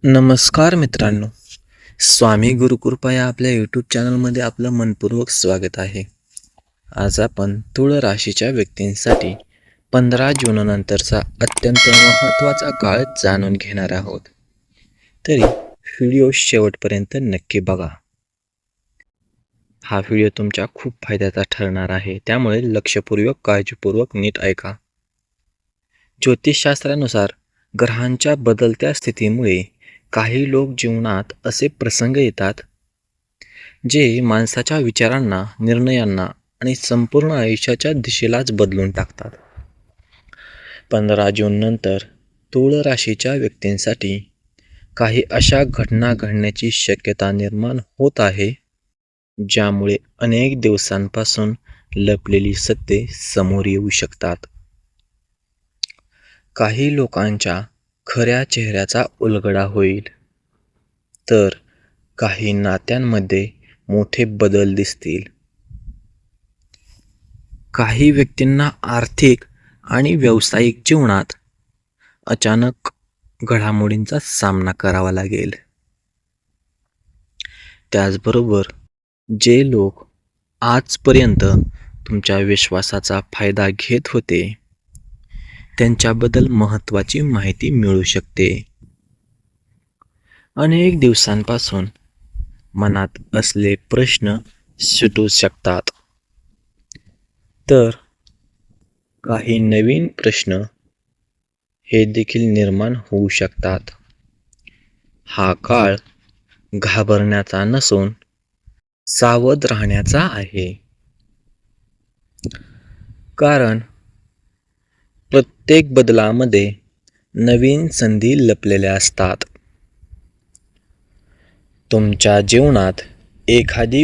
नमस्कार मित्रांनो, स्वामी गुरुकृपा या आपल्या यूट्यूब चॅनलमध्ये आपलं मनपूर्वक स्वागत आहे. आज आपण तुळ राशीच्या व्यक्तींसाठी 15 जूननंतरचा अत्यंत महत्त्वाचा काळ जाणून घेणार आहोत. तरी व्हिडिओ शेवटपर्यंत नक्की बघा. हा व्हिडिओ तुमच्या खूप फायद्याचा ठरणार आहे, त्यामुळे लक्षपूर्वक काळजीपूर्वक नीट ऐका. ज्योतिषशास्त्रानुसार ग्रहांच्या बदलत्या स्थितीमुळे काही लोक जीवनात असे प्रसंग येतात जे माणसाच्या विचारांना, निर्णयांना आणि संपूर्ण आयुष्याच्या दिशेलाच बदलून टाकतात. 15 जून नंतर तुळ राशीच्या व्यक्तींसाठी काही अशा घटना घडण्याची शक्यता निर्माण होत आहे ज्यामुळे अनेक दिवसांपासून लपलेली सत्ये समोर येऊ शकतात. काही लोकांच्या खऱ्या चेहऱ्याचा उलगडा होईल, तर काही नात्यांमध्ये मोठे बदल दिसतील. काही व्यक्तींना आर्थिक आणि व्यावसायिक जीवनात अचानक घडामोडींचा सामना करावा लागेल. त्याचबरोबर जे लोक आजपर्यंत तुमच्या विश्वासाचा फायदा घेत होते त्यांच्याबद्दल महत्त्वाची माहिती मिळू शकते. अनेक दिवसांपासून मनात असले प्रश्न सुटू शकतात, तर काही नवीन प्रश्न हे देखील निर्माण होऊ शकतात. हा काळ घाबरण्याचा नसून सावध राहण्याचा आहे, कारण प्रत्येक बदलामध्ये नवीन संधी लपलेल्या असतात. तुमच्या जीवनात एखादी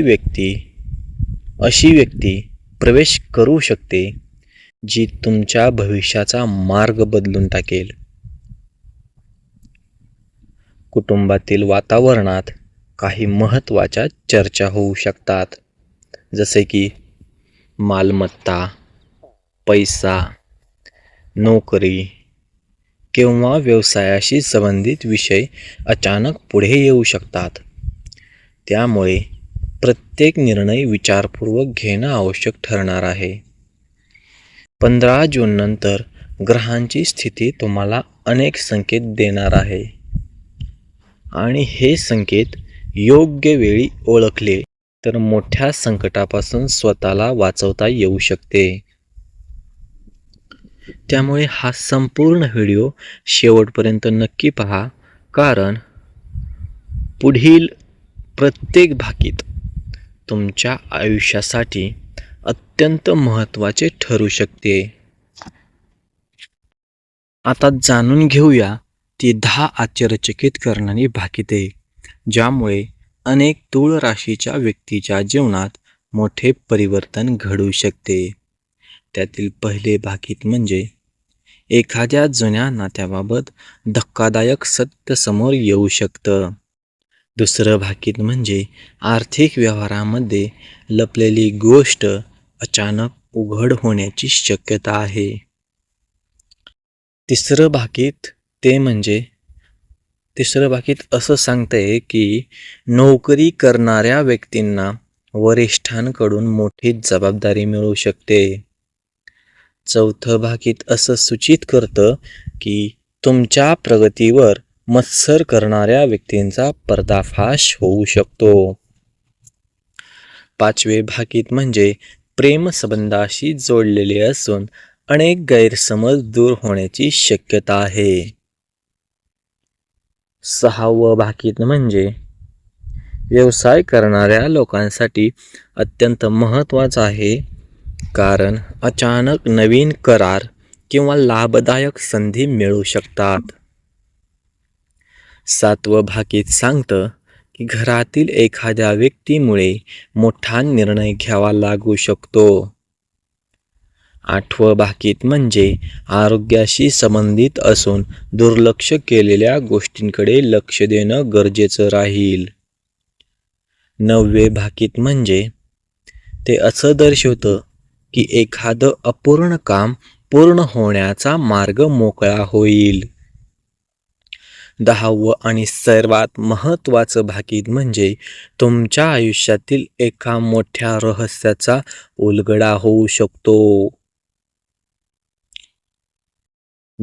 अशी व्यक्ती प्रवेश करू शकते जी तुमच्या भविष्याचा मार्ग बदलून टाकेल. कुटुंबातील वातावरणात काही महत्त्वाच्या चर्चा होऊ शकतात, जसे की मालमत्ता, पैसा, नोकरी किंवा व्यवसायाशी संबंधित विषय अचानक पुढे येऊ शकतात. त्यामुळे प्रत्येक निर्णय विचारपूर्वक घेणं आवश्यक ठरणार आहे. 15 जून नंतर ग्रहांची स्थिती तुम्हाला अनेक संकेत देणार आहे, आणि हे संकेत योग्य वेळी ओळखले तर मोठ्या संकटापासून स्वतःला वाचवता येऊ शकते. त्यामुळे हा संपूर्ण व्हिडिओ शेवटपर्यंत नक्की पहा, कारण पुढील प्रत्येक भाकीत तुमच्या आयुष्यासाठी अत्यंत महत्त्वाचे ठरू शकते. आता जाणून घेऊया ती 10 आश्चर्यचकित करणारी भाकिते, ज्यामुळे अनेक तुळ राशीच्या व्यक्तीच्या जीवनात मोठे परिवर्तन घडू शकते. त्यातील पहिले भाकीत म्हणजे एखाद्या जुन्या नात्याबाबत धक्कादायक सत्य समोर येऊ शकतं. दुसरं भाकीत म्हणजे आर्थिक व्यवहारामध्ये लपलेली गोष्ट अचानक उघड होण्याची शक्यता आहे. तिसरं भाकीत असं सांगतंय की नोकरी करणाऱ्या व्यक्तींना वरिष्ठांकडून मोठी जबाबदारी मिळू शकते. चौथं भाकीत असं सूचित करतं की तुमच्या प्रगतीवर मत्सर करणाऱ्या व्यक्तींचा पर्दाफाश होऊ शकतो. पाचवे भाकीत म्हणजे प्रेमसंबंधाशी जोडलेले असून अनेक गैरसमज दूर होण्याची शक्यता आहे. सहावं भाकीत म्हणजे व्यवसाय करणाऱ्या लोकांसाठी अत्यंत महत्त्वाचं आहे, कारण अचानक नवीन करार किंवा लाभदायक संधी मिळू शकतात. सातवं भाकीत सांगतं की घरातील एखाद्या व्यक्तीमुळे मोठा निर्णय घ्यावा लागू शकतो. आठवं भाकीत म्हणजे आरोग्याशी संबंधित असून दुर्लक्ष केलेल्या गोष्टींकडे लक्ष देणं गरजेचं राहील. नववे भाकीत म्हणजे ते असं दर्शवतं की एखादं अपूर्ण काम पूर्ण होण्याचा मार्ग मोकळा होईल. 10वं आणि सर्वात महत्त्वाचं भाकीत म्हणजे तुमच्या आयुष्यातील एका मोठ्या रहस्याचा उलगडा होऊ शकतो,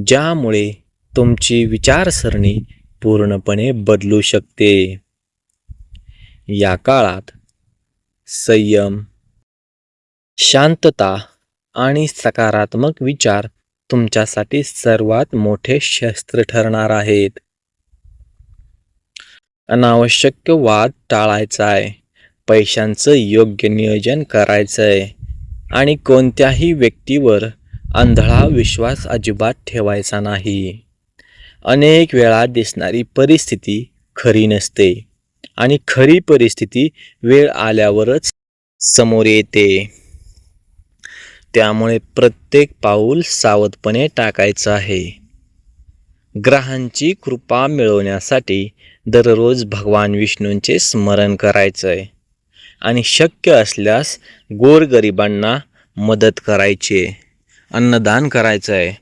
ज्यामुळे तुमची विचारसरणी पूर्णपणे बदलू शकते. या काळात संयम, शांतता आणि सकारात्मक विचार तुमच्यासाठी सर्वात मोठे शस्त्र ठरणार आहेत. अनावश्यक वाद टाळायचा आहे, पैशांचं योग्य नियोजन करायचं आहे आणि कोणत्याही व्यक्तीवर आंधळा विश्वास अजिबात ठेवायचा नाही. अनेक वेळा दिसणारी परिस्थिती खरी नसते आणि खरी परिस्थिती वेळ आल्यावरच समोर येते. त्यामुळे प्रत्येक पाऊल सावधपणे टाकायचं आहे. ग्रहांची कृपा मिळवण्यासाठी दररोज भगवान विष्णूंचे स्मरण करायचं आहे आणि शक्य असल्यास गोरगरिबांना मदत करायची आहे, अन्नदान करायचं आहे.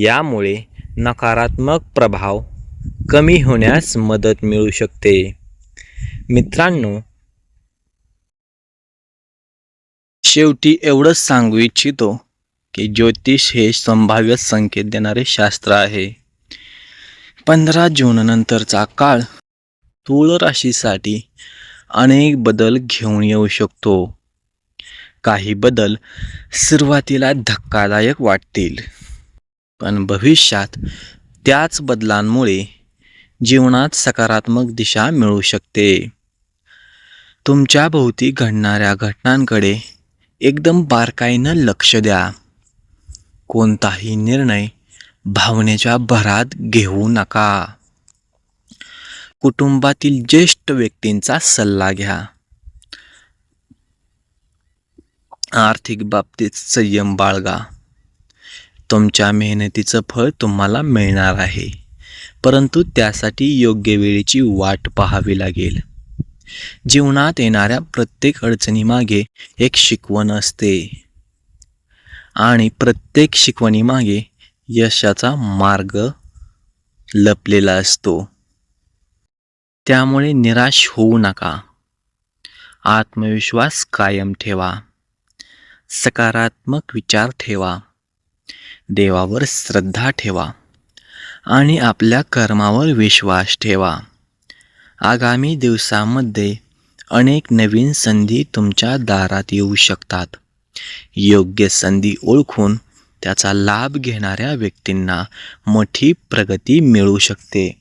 यामुळे नकारात्मक प्रभाव कमी होण्यास मदत मिळू शकते. मित्रांनो, शेवटी एवढंच सांगू इच्छितो की ज्योतिष हे संभाव्य संकेत देणारे शास्त्र आहे. 15 जून नंतरचा काळ तूळ राशीसाठी अनेक बदल घेऊन येऊ शकतो. काही बदल सुरुवातीला धक्कादायक वाटतील, पण भविष्यात त्याच बदलांमुळे जीवनात सकारात्मक दिशा मिळू शकते. तुमच्या भोवती घडणाऱ्या घटनांकडे एकदम बारकाईनं लक्ष द्या. कोणताही निर्णय भावनेच्या भरात घेऊ नका. कुटुंबातील ज्येष्ठ व्यक्तींचा सल्ला घ्या. आर्थिक बाबतीत संयम बाळगा. तुमच्या मेहनतीचं फळ तुम्हाला मिळणार आहे, परंतु त्यासाठी योग्य वेळेची वाट पाहावी लागेल. जीवनात येणाऱ्या प्रत्येक अडचणीमागे एक शिकवण असते आणि प्रत्येक शिकवणीमागे यशाचा मार्ग लपलेला असतो. त्यामुळे निराश होऊ नका. आत्मविश्वास कायम ठेवा. सकारात्मक विचार ठेवा. देवावर श्रद्धा ठेवा आणि आपल्या कर्मावर विश्वास ठेवा. आगामी दिवसांमध्ये अनेक नवीन संधी तुमच्या दारात येऊ शकतात. योग्य संधी ओळखून त्याचा लाभ घेणाऱ्या व्यक्तींना मोठी प्रगती मिळू शकते.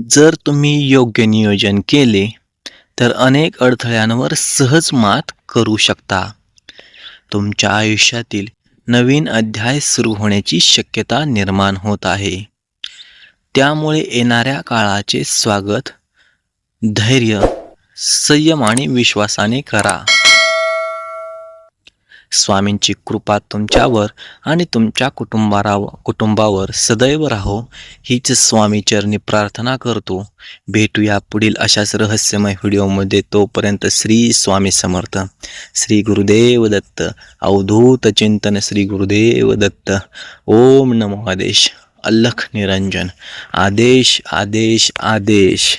जर तुम्ही योग्य नियोजन केले तर अनेक अडथळ्यांवर सहज मात करू शकता. तुमच्या आयुष्यातील नवीन अध्याय सुरू होण्याची शक्यता निर्माण होत आहे. त्यामुळे येणाऱ्या काळाचे स्वागत धैर्य, संयम आणि विश्वासाने करा. स्वामींची कृपा तुमच्यावर आणि तुमच्या कुटुंबावर सदैव राहो हीच स्वामी चरणी प्रार्थना करतो. भेटूया पुढील अशाच रहस्यमय व्हिडिओमध्ये. तोपर्यंत श्री स्वामी समर्थ. श्री गुरुदेव दत्त. अवधूत चिंतन श्री गुरुदेव दत्त. ओम नमो आदेश. अलख निरंजन. आदेश आदेश आदेश.